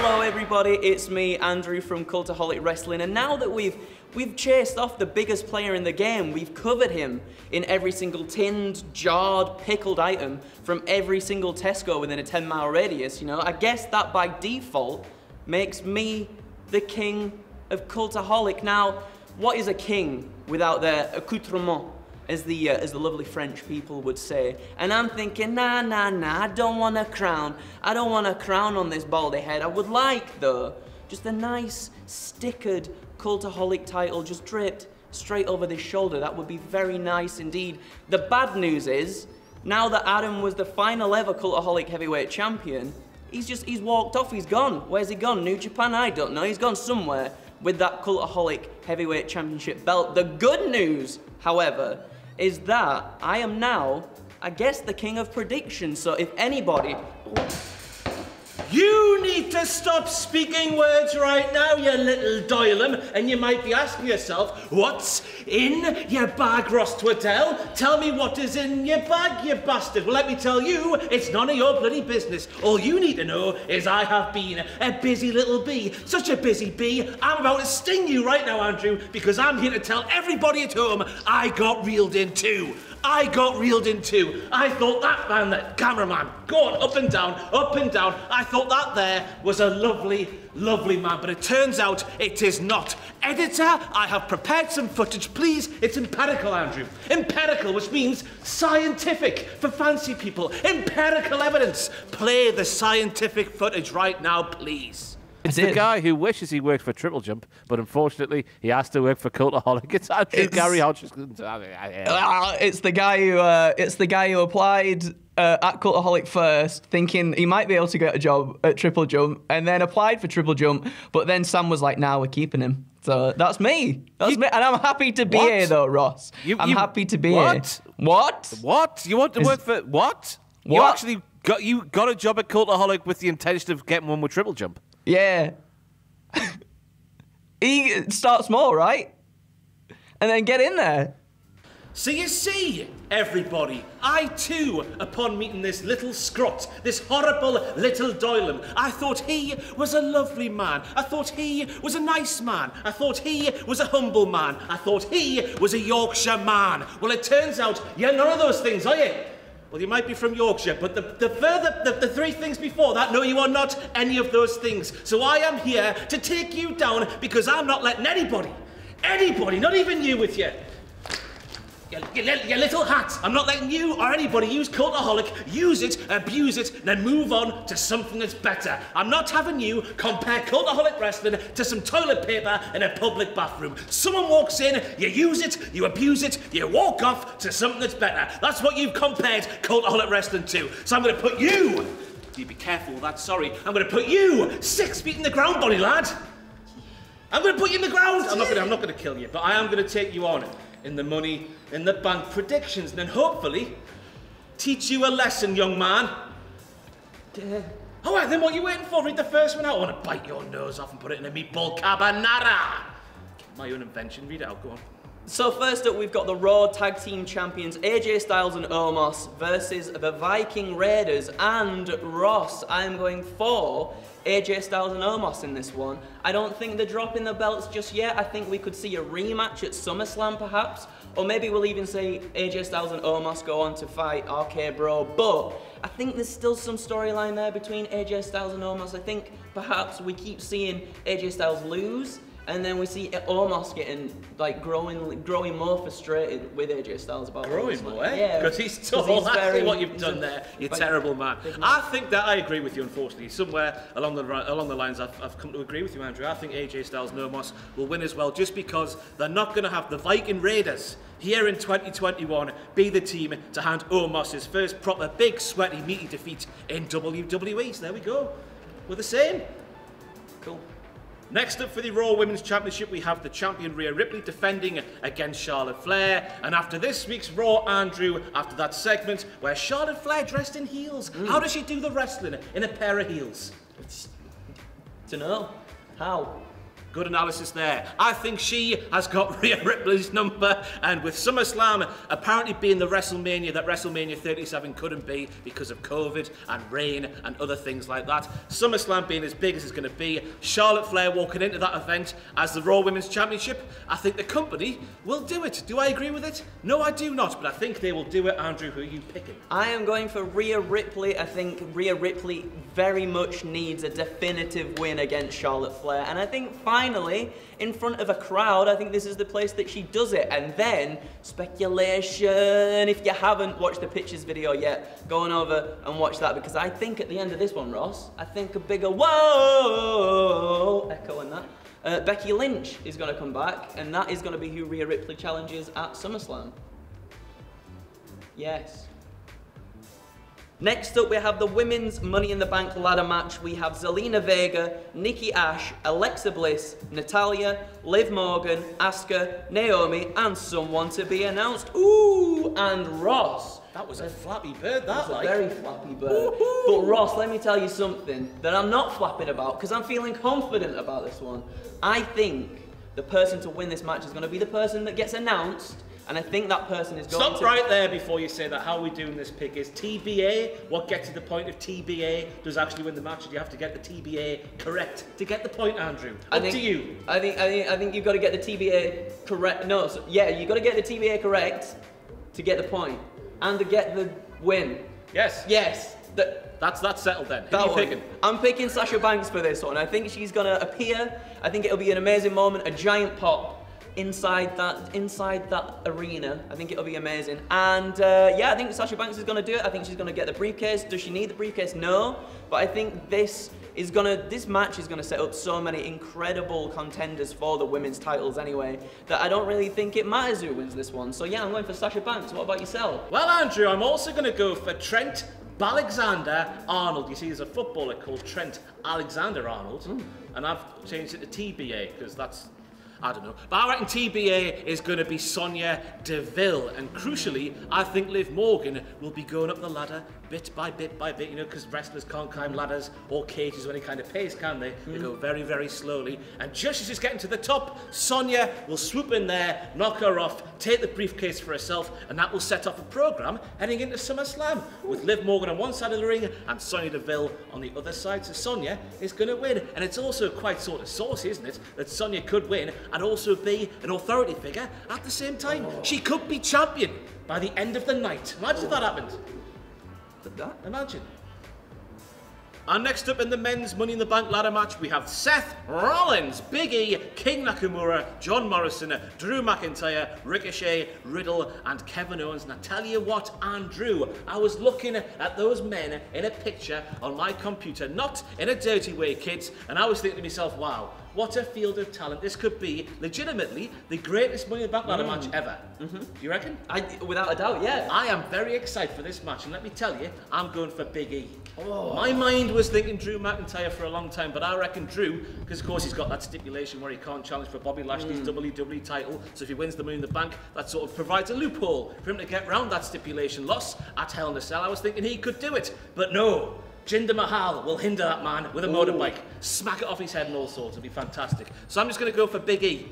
Hello everybody, it's me, Andrew from Cultaholic Wrestling, and now that we've chased off the biggest player in the game, we've covered him in every single tinned, jarred, pickled item from every single Tesco within a 10-mile radius, you know, I guess that by default makes me the king of Cultaholic. Now, what is a king without their accoutrement, as the lovely French people would say? And I'm thinking, nah, I don't want a crown. I don't want a crown on this baldy head. I would like, though, just a nice, stickered Cultaholic title just draped straight over this shoulder. That would be very nice indeed. The bad news is, now that Adam was the final ever Cultaholic heavyweight champion, he's walked off, he's gone. Where's he gone? New Japan? I don't know. He's gone somewhere with that Cultaholic heavyweight championship belt. The good news, however, is that I am now, I guess, the king of predictions. So if anybody... You need to stop speaking words right now, you little doylem, and you might be asking yourself, what's in your bag, Ross Tweddell? Tell me what is in your bag, you bastard. Well, let me tell you, it's none of your bloody business. All you need to know is I have been a busy little bee. Such a busy bee, I'm about to sting you right now, Andrew, because I'm here to tell everybody at home I got reeled in too. I got reeled in too. I thought that man, that cameraman, going up and down, I thought that there was a lovely, lovely man, but it turns out it is not. Editor, I have prepared some footage, please. It's empirical, Andrew. Empirical, which means scientific for fancy people. Empirical evidence. Play the scientific footage right now, please. It's the guy who wishes he worked for Triple Jump, but unfortunately he has to work for Cultaholic. It's Andrew Gary Hodges. It's the guy who applied at Cultaholic first, thinking he might be able to get a job at Triple Jump, and then applied for Triple Jump, but then Sam was like, "Nah, we're keeping him." So that's me. That's me, and I'm happy to be here, though, Ross. I'm happy to be here. What? What? You want to work for what? You actually got a job at Cultaholic with the intention of getting one with Triple Jump. Yeah. He starts small, right? And then get in there. So you see, everybody, I too, upon meeting this little scrot, this horrible little doylem, I thought he was a lovely man. I thought he was a nice man. I thought he was a humble man. I thought he was a Yorkshire man. Well, it turns out you're none of those things, are you? Well, you might be from Yorkshire, but the three things before that, no, you are not any of those things. So I am here to take you down because I'm not letting anybody, not even you with you, your little hat, I'm not letting you or anybody use Cultaholic, use it, abuse it, and then move on to something that's better. I'm not having you compare Cultaholic wrestling to some toilet paper in a public bathroom. Someone walks in, you use it, you abuse it, you walk off to something that's better. That's what you've compared Cultaholic wrestling to. So I'm going to put you, be careful with that, sorry, I'm going to put you 6 feet in the ground, buddy lad. I'm going to put you in the ground. I'm not going to kill you, but I am going to take you on in the money in the bank predictions, and then hopefully teach you a lesson, young man. All right, then what are you waiting for? Read the first one out. I want to bite your nose off and put it in a meatball carbonara. My own invention. Read it out. Go on. So first up, we've got the Raw Tag Team Champions AJ Styles and Omos versus the Viking Raiders and Ross. I'm going for AJ Styles and Omos in this one. I don't think they're dropping the belts just yet. I think we could see a rematch at SummerSlam perhaps, or maybe we'll even see AJ Styles and Omos go on to fight RK Bro, but I think there's still some storyline there between AJ Styles and Omos. I think perhaps we keep seeing AJ Styles lose, and then we see Omos getting, like, growing more frustrated with AJ Styles about growing more, eh? Yeah. Because he's tall. That's what you've done there. You terrible man. I think that I agree with you, unfortunately. Somewhere along the lines, I've come to agree with you, Andrew. I think AJ Styles and Omos will win as well, just because they're not going to have the Viking Raiders here in 2021 be the team to hand Omos his first proper big, sweaty, meaty defeat in WWE. So there we go. We're the same. Cool. Next up for the Raw Women's Championship, we have the champion Rhea Ripley defending against Charlotte Flair. And after this week's Raw, Andrew, after that segment where Charlotte Flair dressed in heels, how does she do the wrestling in a pair of heels? Dunno. How? Good analysis there. I think she has got Rhea Ripley's number, and with SummerSlam apparently being the WrestleMania that WrestleMania 37 couldn't be because of COVID and rain and other things like that, SummerSlam being as big as it's going to be, Charlotte Flair walking into that event as the Raw Women's Championship, I think the company will do it. Do I agree with it? No, I do not, but I think they will do it. Andrew, who are you picking? I am going for Rhea Ripley. I think Rhea Ripley very much needs a definitive win against Charlotte Flair, and I think finally, in front of a crowd, I think this is the place that she does it. And then, speculation, if you haven't watched the Pictures video yet, go on over and watch that, because I think at the end of this one, Ross, I think a bigger whoa, echo in that, Becky Lynch is going to come back, and that is going to be who Rhea Ripley challenges at SummerSlam. Yes. Next up, we have the Women's Money in the Bank ladder match. We have Zelina Vega, Nikki Ash, Alexa Bliss, Natalya, Liv Morgan, Asuka, Naomi, and someone to be announced. Ooh, and Ross. That was a flappy bird, that, like. A very flappy bird. But Ross, let me tell you something that I'm not flapping about, because I'm feeling confident about this one. I think the person to win this match is going to be the person that gets announced, and I think that person is going to... Stop right there before you say that. How are we doing this pick? Is TBA what gets to the point of TBA does actually win the match? Or do you have to get the TBA correct to get the point, Andrew? Up to you. I think you've got to get the TBA correct. No, so, yeah, you've got to get the TBA correct to get the point and to get the win. Yes. Yes. That's settled then. Who are you picking? I'm picking Sasha Banks for this one. I think she's going to appear. I think it'll be an amazing moment, a giant pop inside that arena. I think it'll be amazing. And yeah, I think Sasha Banks is going to do it. I think she's going to get the briefcase. Does she need the briefcase? No. But I think this match is going to set up so many incredible contenders for the women's titles anyway, that I don't really think it matters who wins this one. So yeah, I'm going for Sasha Banks. What about yourself? Well, Andrew, I'm also going to go for Trent Alexander-Arnold. You see, there's a footballer called Trent Alexander-Arnold, and I've changed it to TBA because that's, I don't know. But I reckon TBA is going to be Sonya Deville. And crucially, I think Liv Morgan will be going up the ladder bit by bit by bit, you know, because wrestlers can't climb ladders or cages or any kind of pace, can they? They go very, very slowly. And just as she's getting to the top, Sonya will swoop in there, knock her off, take the briefcase for herself, and that will set off a programme heading into SummerSlam with Liv Morgan on one side of the ring and Sonya Deville on the other side. So Sonya is going to win. And it's also quite sort of saucy, isn't it, that Sonya could win and also be an authority figure at the same time. She could be champion by the end of the night. Imagine if that happened. Imagine. And next up in the men's Money in the Bank ladder match, we have Seth Rollins, Big E, King Nakamura, John Morrison, Drew McIntyre, Ricochet, Riddle, and Kevin Owens. And I tell you what, Andrew, I was looking at those men in a picture on my computer, not in a dirty way, kids, and I was thinking to myself, wow, what a field of talent. This could be legitimately the greatest Money in the Bank ladder match ever. Do you reckon? Without a doubt, yeah. I am very excited for this match, and let me tell you, I'm going for Big E. My mind was thinking Drew McIntyre for a long time, but I reckon Drew, because of course he's got that stipulation where he can't challenge for Bobby Lashley's WWE title, so if he wins the Money in the Bank, that sort of provides a loophole for him to get round that stipulation loss at Hell in a Cell. I was thinking he could do it, but no. Jinder Mahal will hinder that man with a motorbike, smack it off his head and all sorts. It'll be fantastic. So I'm just going to go for Big E,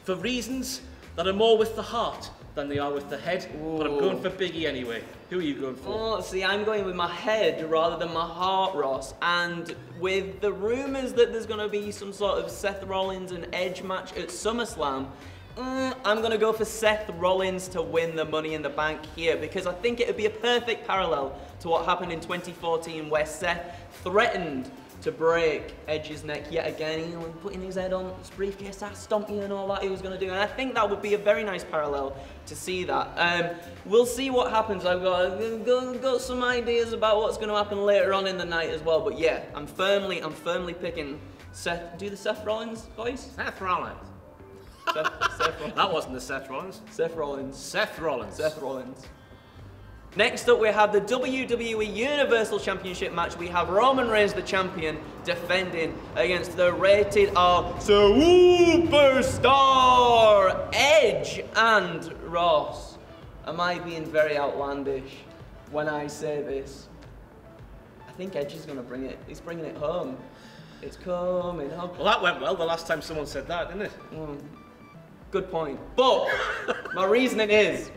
for reasons that are more with the heart than they are with the head, but I'm going for Big E anyway. Who are you going for? Oh, see, I'm going with my head rather than my heart, Ross. And with the rumours that there's going to be some sort of Seth Rollins and Edge match at SummerSlam, I'm going to go for Seth Rollins to win the Money in the Bank here, because I think it would be a perfect parallel to what happened in 2014 where Seth threatened to break Edge's neck yet again, you know, putting his head on his briefcase, stomp you and all that he was going to do. And I think that would be a very nice parallel to see that. We'll see what happens. I've got some ideas about what's going to happen later on in the night as well. But yeah, I'm firmly picking Seth. Do the Seth Rollins voice? Seth Rollins. Seth Rollins. That wasn't the Seth Rollins. Seth Rollins. Seth Rollins. Seth Rollins. Next up, we have the WWE Universal Championship match. We have Roman Reigns, the champion, defending against the Rated R Superstar Edge and Ross. Am I being very outlandish when I say this? I think Edge is going to bring it. He's bringing it home. It's coming home. Well, that went well the last time someone said that, didn't it? Good point. But my reasoning is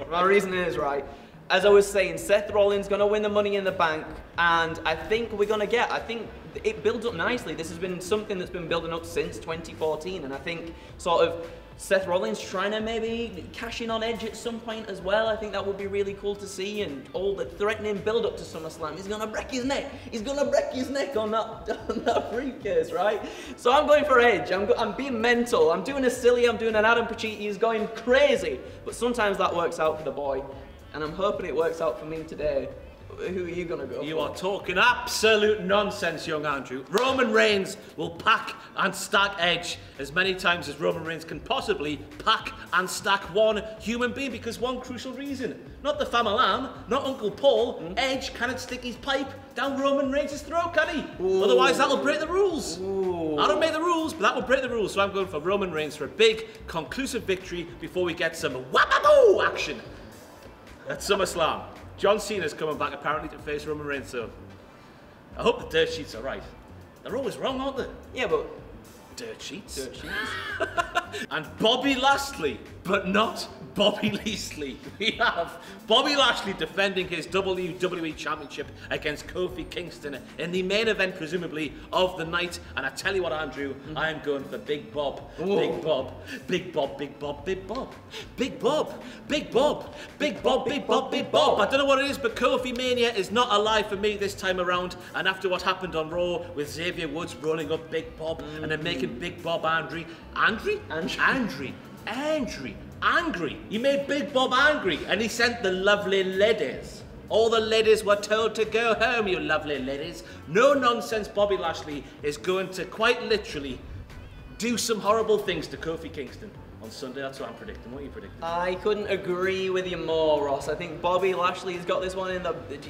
right. As I was saying, Seth Rollins going to win the Money in the Bank, and I think I think it builds up nicely. This has been something that's been building up since 2014, and I think sort of Seth Rollins trying to maybe cash in on Edge at some point as well. I think that would be really cool to see, and all the threatening build up to SummerSlam. He's going to break his neck. He's going to break his neck on that briefcase, right? So I'm going for Edge. I'm being mental. I'm doing a silly. I'm doing an Adam Pacitti. He's going crazy. But sometimes that works out for the boy, and I'm hoping it works out for me today. Who are you going to go for? You are talking absolute nonsense, young Andrew. Roman Reigns will pack and stack Edge as many times as Roman Reigns can possibly pack and stack one human being, because one crucial reason. Not the Famalam, not Uncle Paul. Edge cannot stick his pipe down Roman Reigns' throat, can he? Ooh. Otherwise, that'll break the rules. Ooh. I don't make the rules, but that will break the rules. So I'm going for Roman Reigns for a big, conclusive victory before we get some wababoo action at SummerSlam. John Cena's coming back apparently to face Roman Reigns, so I hope the dirt sheets are right. They're always wrong, aren't they? Yeah, but dirt sheets. Dirt sheets. And Bobby Lashley, but not Bobby Lashley. We have Bobby Lashley defending his WWE Championship against Kofi Kingston in the main event, presumably, of the night. And I tell you what, Andrew, I am going for Big Bob. Whoa. Big Bob. Big Bob, Big Bob, Big Bob. Big Bob. Big Bob. Big Bob, Big Bob, Big Bob. I don't know what it is, but Kofi Mania is not alive for me this time around. And after what happened on Raw with Xavier Woods rolling up Big Bob and then making Big Bob angry. He made Big Bob angry, and he sent the lovely ladies. All the ladies were told to go home, you lovely ladies. No nonsense, Bobby Lashley is going to quite literally do some horrible things to Kofi Kingston on Sunday. That's what I'm predicting. What are you predicting? I couldn't agree with you more, Ross. I think Bobby Lashley's got this one in the bag.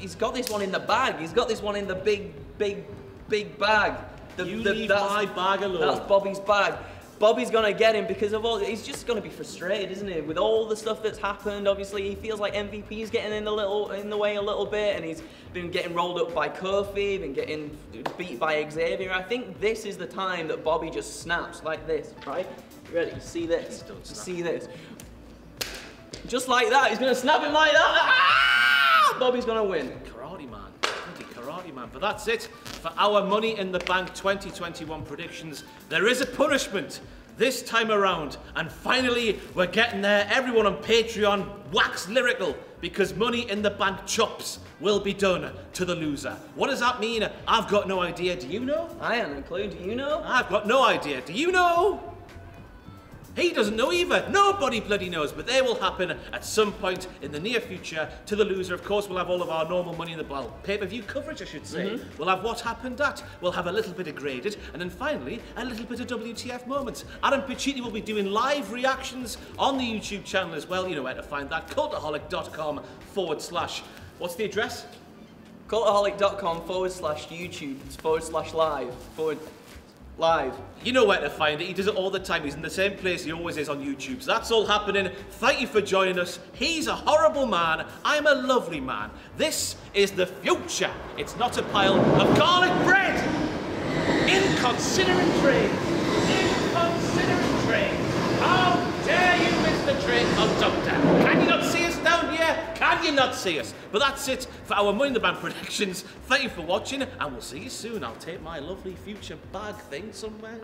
He's got this one in the big bag. Leave my bag alone. That's Bobby's bag. Bobby's going to get him because of all. He's just going to be frustrated, isn't he? With all the stuff that's happened, obviously he feels like MVP's getting in the way a little bit, and he's been getting rolled up by Kofi, been getting beat by Xavier. I think this is the time that Bobby just snaps like this, right? You ready? See this? See this? Just like that. He's going to snap him like that. Ah! Bobby's going to win. Karate man. Karate man. But that's it for our Money in the Bank 2021 predictions. There is a punishment this time around, and finally we're getting there. Everyone on Patreon, wax lyrical, because Money in the Bank chops will be done to the loser. What does that mean? I've got no idea. Do you know? I haven't a clue. Do you know? I've got no idea. Do you know? He doesn't know either. Nobody bloody knows, but they will happen at some point in the near future to the loser. Of course, we'll have all of our normal Money in the Bank pay-per-view coverage, I should say. We'll have what happened at. We'll have a little bit of graded, and then finally, a little bit of WTF moments. Adam Pacitti will be doing live reactions on the YouTube channel as well. You know where to find that. Cultaholic.com/ what's the address? Cultaholic.com/YouTube. It's /live. You know where to find it. He does it all the time. He's in the same place he always is on YouTube. So that's all happening. Thank you for joining us. He's a horrible man. I'm a lovely man. This is the future. It's not a pile of garlic bread. Inconsiderate trade. Inconsiderate trade. How dare you, Mr. Trade Conductor? Can you not see us down here? Can you not see us? But that's it for our Money in the Bank predictions. Thank you for watching, and we'll see you soon. I'll take my lovely future bag thing somewhere.